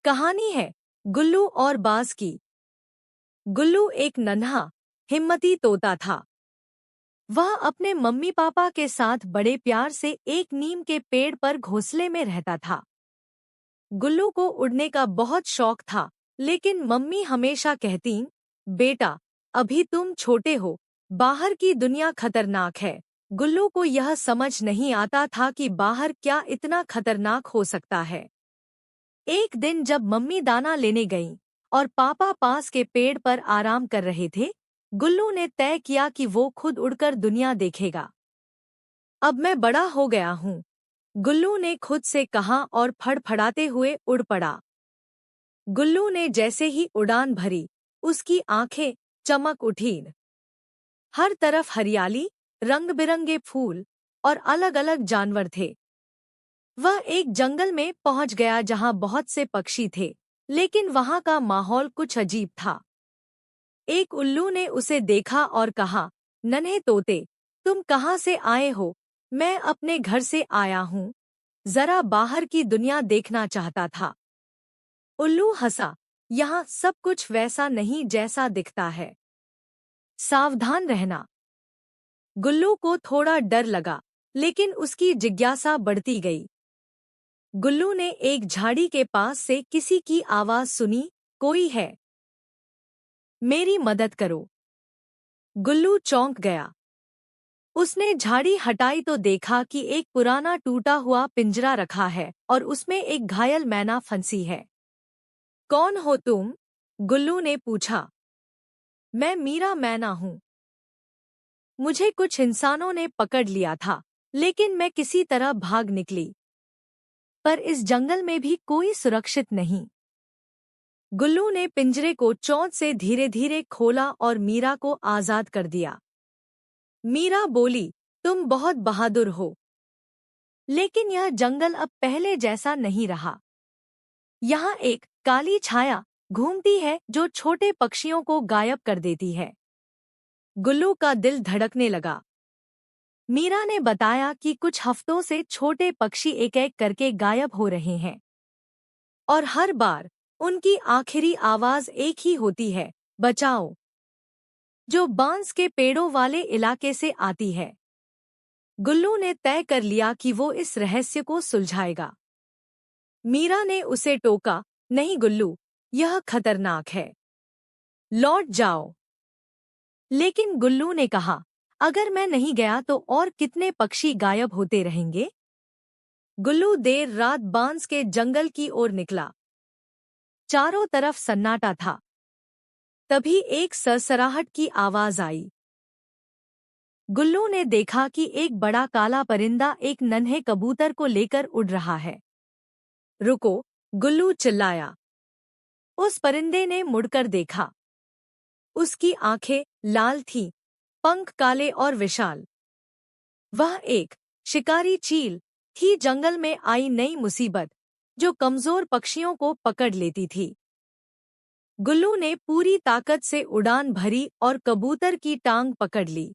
कहानी है गुल्लू और बाज की। गुल्लू एक नन्हा हिम्मती तोता था। वह अपने मम्मी पापा के साथ बड़े प्यार से एक नीम के पेड़ पर घोंसले में रहता था। गुल्लू को उड़ने का बहुत शौक था, लेकिन मम्मी हमेशा कहती, बेटा अभी तुम छोटे हो, बाहर की दुनिया खतरनाक है। गुल्लू को यह समझ नहीं आता था कि बाहर क्या इतना खतरनाक हो सकता है। एक दिन जब मम्मी दाना लेने गईं और पापा पास के पेड़ पर आराम कर रहे थे, गुल्लू ने तय किया कि वो खुद उड़कर दुनिया देखेगा। अब मैं बड़ा हो गया हूँ, गुल्लू ने खुद से कहा और फड़फड़ाते हुए उड़ पड़ा। गुल्लू ने जैसे ही उड़ान भरी, उसकी आंखें चमक उठीं। हर तरफ हरियाली, रंग-बिरंगे फूल और अलग-अलग जानवर थे। वह एक जंगल में पहुंच गया जहां बहुत से पक्षी थे, लेकिन वहां का माहौल कुछ अजीब था। एक उल्लू ने उसे देखा और कहा, नन्हे तोते, तुम कहां से आए हो? मैं अपने घर से आया हूँ, जरा बाहर की दुनिया देखना चाहता था। उल्लू हंसा, यहाँ सब कुछ वैसा नहीं जैसा दिखता है। सावधान रहना। गुल्लू को थोड़ा डर लगा, लेकिन उसकी जिज्ञासा बढ़ती गई। गुल्लू ने एक झाड़ी के पास से किसी की आवाज सुनी, कोई है? मेरी मदद करो। गुल्लू चौंक गया। उसने झाड़ी हटाई तो देखा कि एक पुराना टूटा हुआ पिंजरा रखा है और उसमें एक घायल मैना फंसी है। कौन हो तुम? गुल्लू ने पूछा। मैं मीरा मैना हूँ। मुझे कुछ इंसानों ने पकड़ लिया था, लेकिन मैं किसी तरह भाग निकली। पर इस जंगल में भी कोई सुरक्षित नहीं। गुल्लू ने पिंजरे को चोंच से धीरे-धीरे खोला और मीरा को आजाद कर दिया। मीरा बोली, तुम बहुत बहादुर हो। लेकिन यह जंगल अब पहले जैसा नहीं रहा। यहाँ एक काली छाया घूमती है जो छोटे पक्षियों को गायब कर देती है। गुल्लू का दिल धड़कने लगा। मीरा ने बताया कि कुछ हफ्तों से छोटे पक्षी एक-एक करके गायब हो रहे हैं। और हर बार उनकी आखिरी आवाज एक ही होती है, बचाओ, जो बांस के पेड़ों वाले इलाके से आती है। गुल्लू ने तय कर लिया कि वो इस रहस्य को सुलझाएगा। मीरा ने उसे टोका, नहीं गुल्लू, यह खतरनाक है। लौट जाओ। लेकिन गुल्लू ने कहा, अगर मैं नहीं गया तो और कितने पक्षी गायब होते रहेंगे? गुल्लू देर रात बांस के जंगल की ओर निकला। चारों तरफ सन्नाटा था। तभी एक सरसराहट की आवाज आई। गुल्लू ने देखा कि एक बड़ा काला परिंदा एक नन्हे कबूतर को लेकर उड़ रहा है। रुको, गुल्लू चिल्लाया। उस परिंदे ने मुड़कर देखा। उसकी आंखें लाल थीं, पंख काले और विशाल। वह एक शिकारी चील थी, जंगल में आई नई मुसीबत जो कमजोर पक्षियों को पकड़ लेती थी। गुल्लू ने पूरी ताकत से उड़ान भरी और कबूतर की टांग पकड़ ली।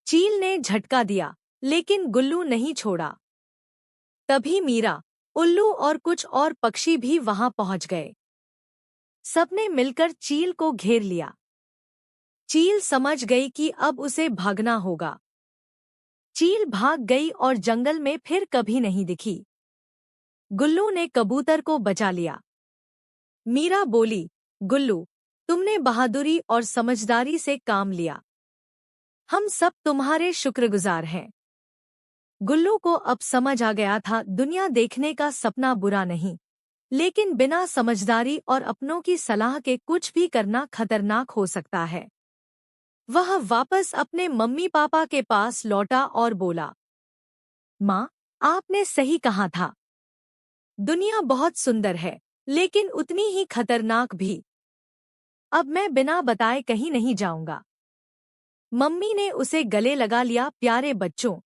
चील ने झटका दिया, लेकिन गुल्लू नहीं छोड़ा। तभी मीरा, उल्लू और कुछ और पक्षी भी वहां पहुंच गए। सबने मिलकर चील को घेर लिया। चील समझ गई कि अब उसे भागना होगा। चील भाग गई और जंगल में फिर कभी नहीं दिखी। गुल्लू ने कबूतर को बचा लिया। मीरा बोली, गुल्लू, तुमने बहादुरी और समझदारी से काम लिया। हम सब तुम्हारे शुक्रगुजार हैं। गुल्लू को अब समझ आ गया था, दुनिया देखने का सपना बुरा नहीं, लेकिन बिना समझदारी और अपनों की सलाह के कुछ भी करना खतरनाक हो सकता है। वह वापस अपने मम्मी पापा के पास लौटा और बोला, माँ, आपने सही कहा था। दुनिया बहुत सुंदर है, लेकिन उतनी ही खतरनाक भी। अब मैं बिना बताए कहीं नहीं जाऊंगा। मम्मी ने उसे गले लगा लिया। प्यारे बच्चों,